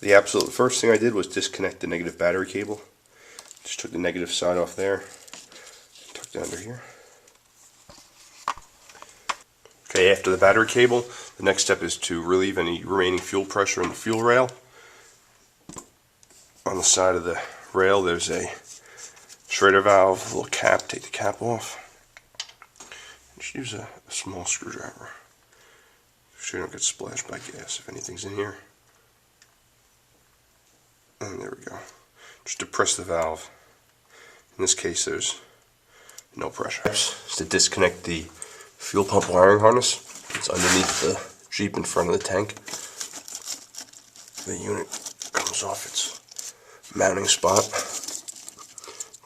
The absolute first thing I did was disconnect the negative battery cable. Just took the negative side off there, tucked it under here. Okay, after the battery cable, the next step is to relieve any remaining fuel pressure in the fuel rail. On the side of the rail there's a Schrader valve, a little cap. Take the cap off. Just use a small screwdriver so you don't get splashed by gas if anything's in here. And there we go. Just depress the valve. In this case there's no pressure. Just to disconnect the fuel pump wiring harness. It's underneath the Jeep in front of the tank. The unit comes off its mounting spot.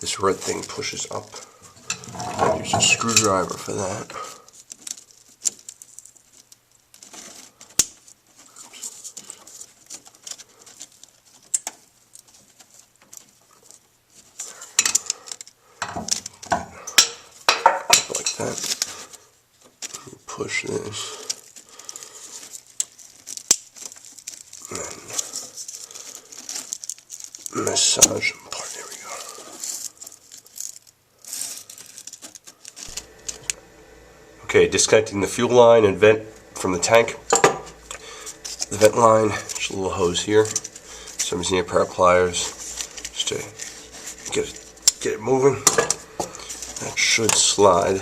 This red thing pushes up. Use a screwdriver for that. Like that. You push this. And massage them apart. There we go. Okay, disconnecting the fuel line and vent from the tank. The vent line, just a little hose here. So I'm using a pair of pliers just to get it moving. That should slide.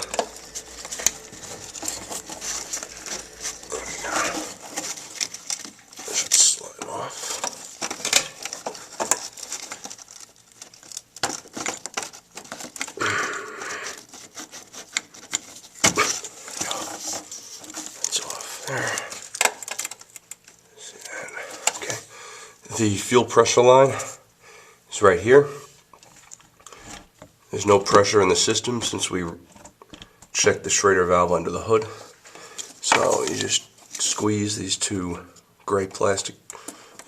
That should slide off. That's off there. See that? Okay. The fuel pressure line is right here. There's no pressure in the system since we checked the Schrader valve under the hood. So you just squeeze these two gray plastic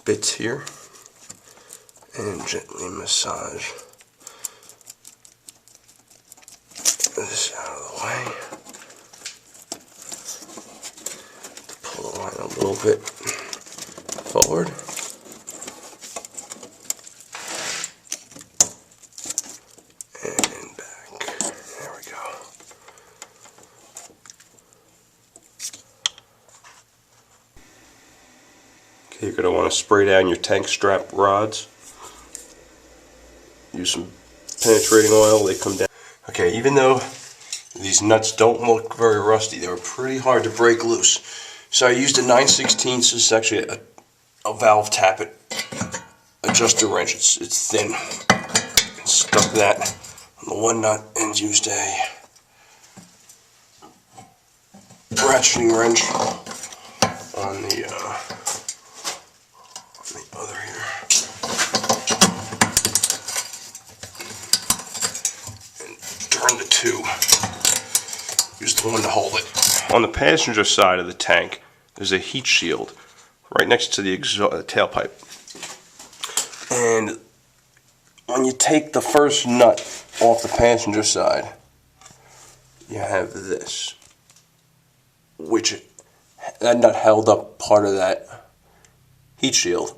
bits here and gently massage this out of the way. To pull the line a little bit forward. You're going to want to spray down your tank strap rods. Use some penetrating oil, they come down. Okay, even though these nuts don't look very rusty, they were pretty hard to break loose. So I used a 9/16. This is actually a valve tappet adjuster wrench. It's thin. And stuck that on the one nut and used a ratcheting wrench on the other here. And turn the two. Use the one to hold it. On the passenger side of the tank, there's a heat shield right next to the tailpipe. And when you take the first nut off the passenger side, you have this, which that nut held up part of that heat shield.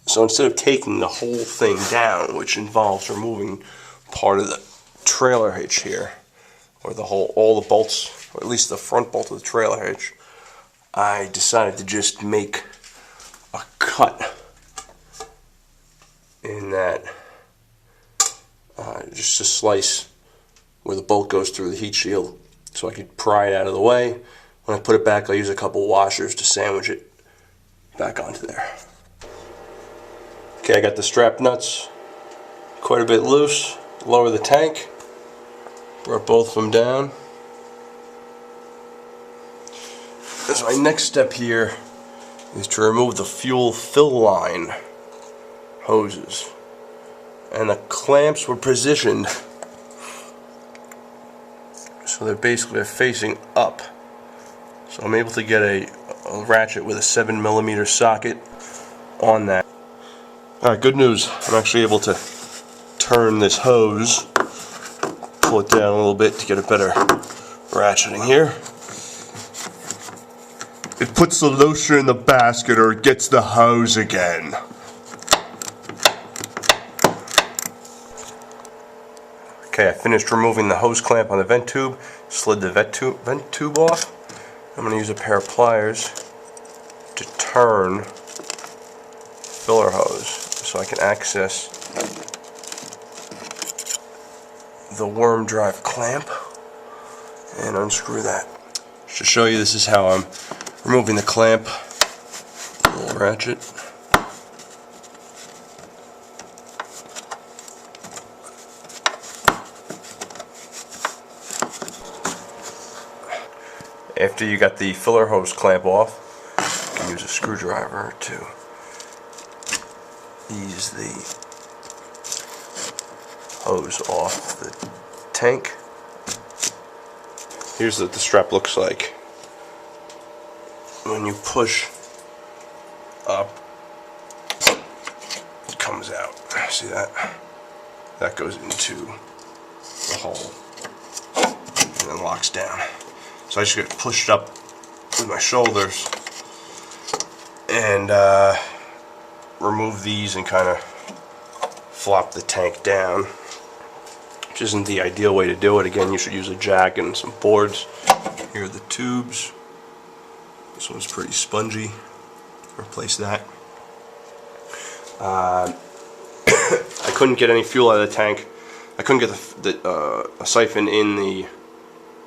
So instead of taking the whole thing down, which involves removing part of the trailer hitch here, or all the bolts, or at least the front bolt of the trailer hitch, I decided to just make a cut in that, just a slice where the bolt goes through the heat shield, so I could pry it out of the way. When I put it back, I'll use a couple washers to sandwich it back onto there. Okay, I got the strap nuts quite a bit loose. Lower the tank. Brought both of them down. So my next step here is to remove the fuel fill line hoses. And the clamps were positioned so they're basically facing up. So I'm able to get a ratchet with a 7mm socket on that. Alright, good news. I'm actually able to turn this hose, pull it down a little bit to get a better ratcheting here. It puts the lotion in the basket or it gets the hose again. Okay, I finished removing the hose clamp on the vent tube, slid the vent tube off. I'm going to use a pair of pliers to turn filler hose so I can access the worm drive clamp and unscrew that. To show you, this is how I'm removing the clamp. A little ratchet. After you got the filler hose clamp off, you can use a screwdriver to ease the hose off the tank. Here's what the strap looks like. When you push up, it comes out. See that? That goes into the hole and then locks down. So I just get pushed up with my shoulders and remove these and kind of flop the tank down, which isn't the ideal way to do it. Again, you should use a jack and some boards. Here are the tubes. This one's pretty spongy. Replace that. I couldn't get any fuel out of the tank. I couldn't get a siphon in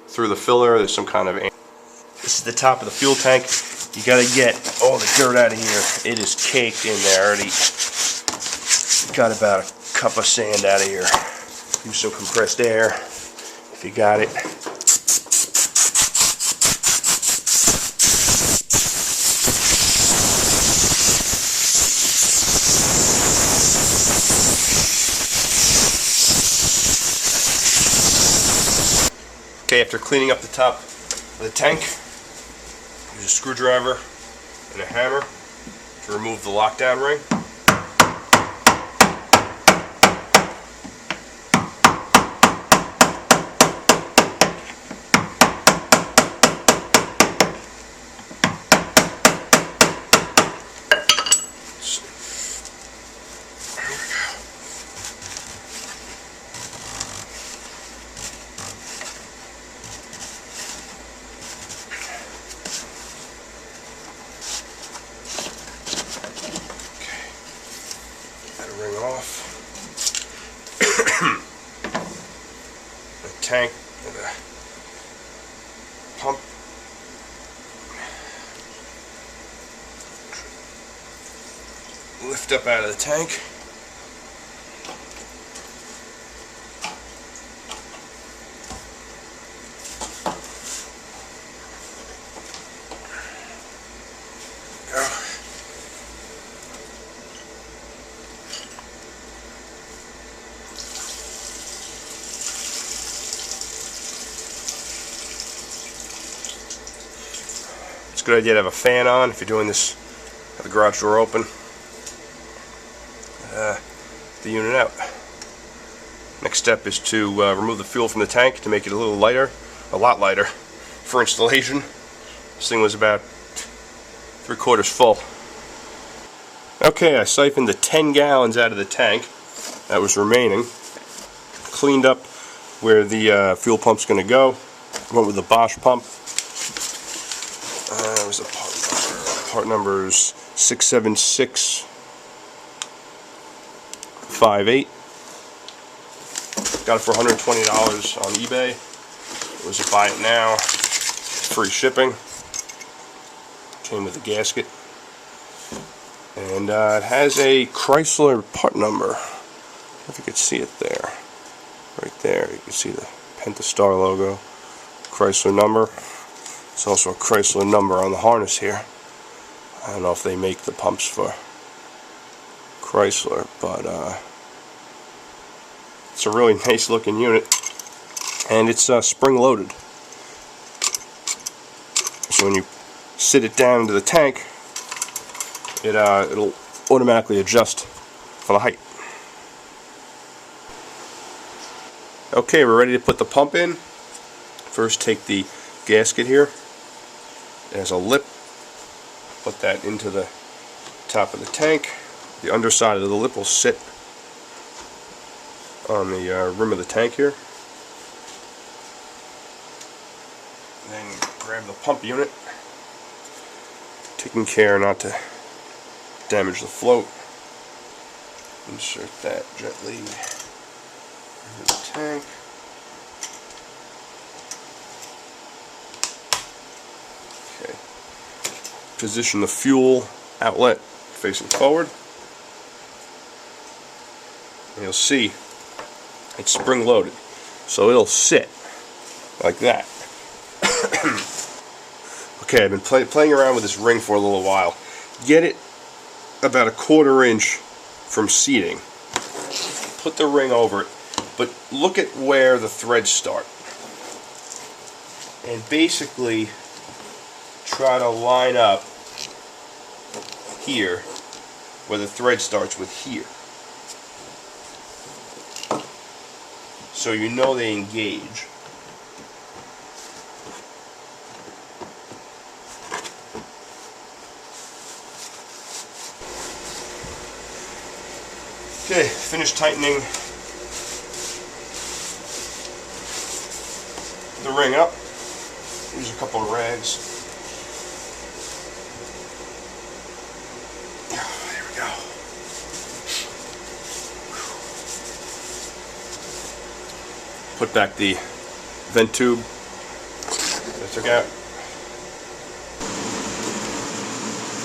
through the filler. There's some kind of. This is the top of the fuel tank. You gotta get all the dirt out of here. It is caked in there already. Got about a cup of sand out of here. Use some compressed air if you got it. Okay, after cleaning up the top of the tank, use a screwdriver and a hammer to remove the lockdown ring. Ring off. The tank and the pump. Lift up out of the tank. It's a good idea to have a fan on if you're doing this, have the garage door open, the unit out. Next step is to remove the fuel from the tank to make it a little lighter, a lot lighter for installation. This thing was about 3/4 full. Okay, I siphoned the 10 gallons out of the tank that was remaining, cleaned up where the fuel pump's going to go, went with the Bosch pump. Was the part number's 67658. Got it for $120 on eBay. It was a buy it now, free shipping. Came with a gasket, and it has a Chrysler part number. I don't know if you could see it there. Right there, you can see the Pentastar logo, Chrysler number. There's also a Chrysler number on the harness here. I don't know if they make the pumps for Chrysler, but it's a really nice looking unit, and it's spring loaded. So when you sit it down into the tank, it'll automatically adjust for the height. Okay, we're ready to put the pump in. First, take the gasket here. It has a lip. Put that into the top of the tank. The underside of the lip will sit on the rim of the tank here. And then grab the pump unit, taking care not to damage the float. Insert that gently into the tank. Okay. Position the fuel outlet facing forward. And you'll see it's spring loaded, so it'll sit like that. Okay, I've been playing around with this ring for a little while. Get it about a 1/4 inch from seating. Put the ring over it, but look at where the threads start. And basically try to line up here where the thread starts with here. So you know they engage. Okay, finish tightening the ring up. Use a couple of rags. There we go. Put back the vent tube that I took out.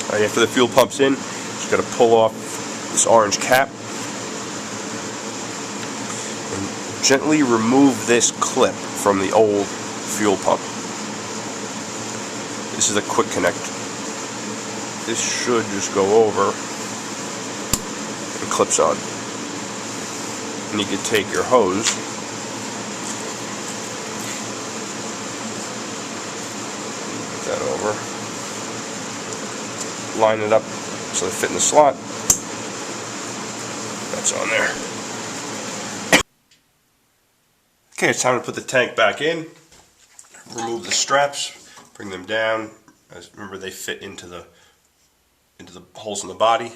Alright, after the fuel pump's in, just got to pull off this orange cap. Gently remove this clip from the old fuel pump. This is a quick connect. This should just go over and clips on. And you can take your hose put that over, line it up so they fit in the slot. That's on there. Okay, it's time to put the tank back in. Remove the straps, bring them down. As remember, they fit into the holes in the body.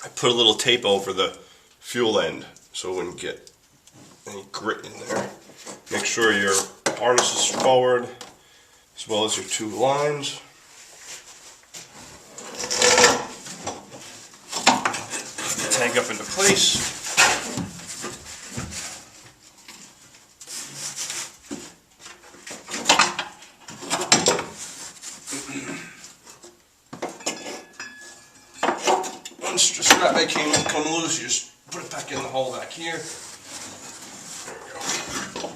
I put a little tape over the fuel end so it wouldn't get any grit in there. Make sure your harness is forward as well as your two lines. Put the tank up into place. Once the strap may come loose, you just put it back in the hole back here. There we go. There we go.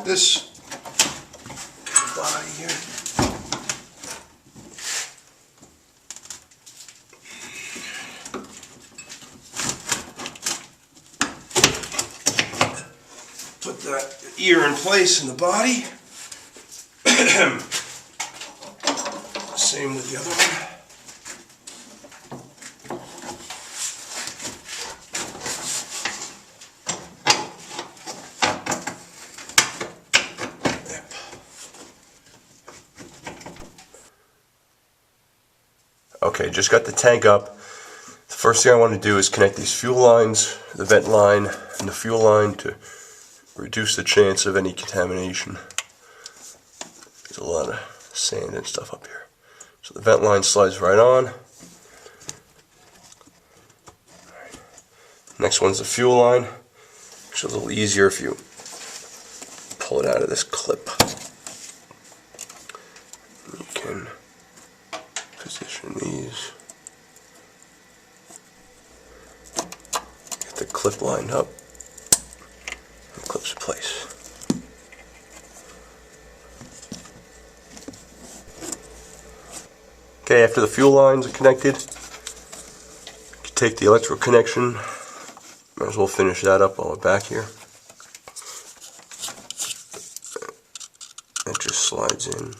This body here. Put that ear in place in the body. Same with the other one. Yep. Okay, just got the tank up. The first thing I want to do is connect these fuel lines, the vent line and the fuel line, to reduce the chance of any contamination. There's a lot of sand and stuff up here. So the vent line slides right on. Right. Next one's the fuel line. It's a little easier if you pull it out of this clip. You can position these. Get the clip lined up. Clips in place. Okay, after the fuel lines are connected, you take the electrical connection. Might as well finish that up while we're back here. It just slides in.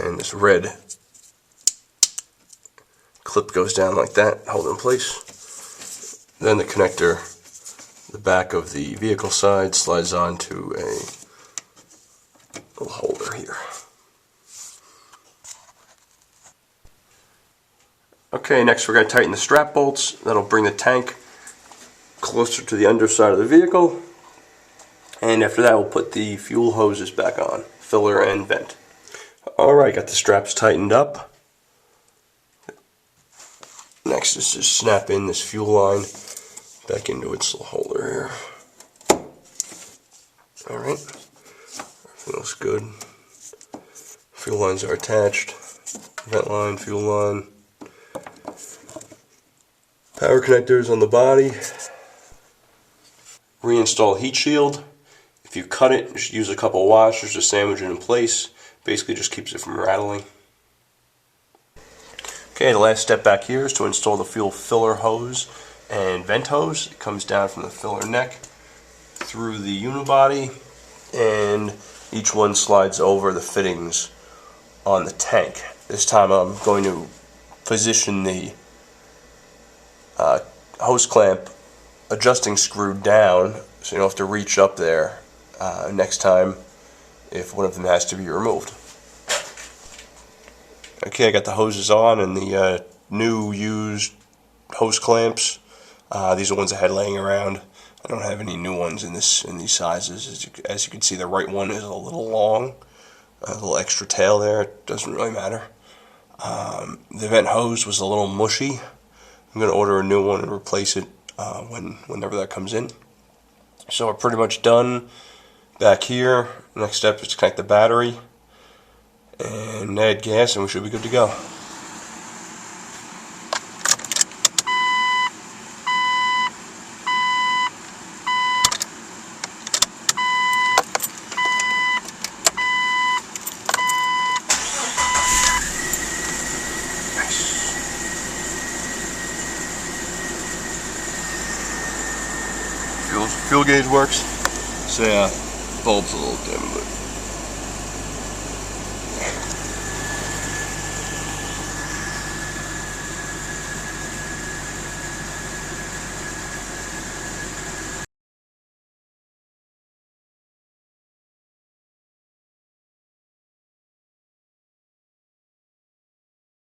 And this red clip goes down like that, hold it in place. Then the connector, the back of the vehicle side, slides onto a little holder here. Okay, next we're going to tighten the strap bolts. That'll bring the tank closer to the underside of the vehicle. And after that, we'll put the fuel hoses back on, filler and vent. Alright, got the straps tightened up. Next is just snap in this fuel line back into its little holder here. Alright, everything looks good. Fuel lines are attached. Vent line, fuel line. Power connectors on the body. Reinstall heat shield. If you cut it, just use a couple of washers to sandwich it in place. Basically just keeps it from rattling. Okay, the last step back here is to install the fuel filler hose and vent hose. It comes down from the filler neck through the unibody, and each one slides over the fittings on the tank. This time I'm going to position the hose clamp adjusting screw down so you don't have to reach up there next time if one of them has to be removed. Okay, I got the hoses on and the new used hose clamps. These are ones I had laying around. I don't have any new ones in these sizes. As you can see, the right one is a little long, a little extra tail there. It doesn't really matter. The vent hose was a little mushy. I'm going to order a new one and replace it whenever that comes in. So we're pretty much done back here. Next step is to connect the battery and add gas, and we should be good to go. Fuel gauge works. So yeah, bulb's a little dim, but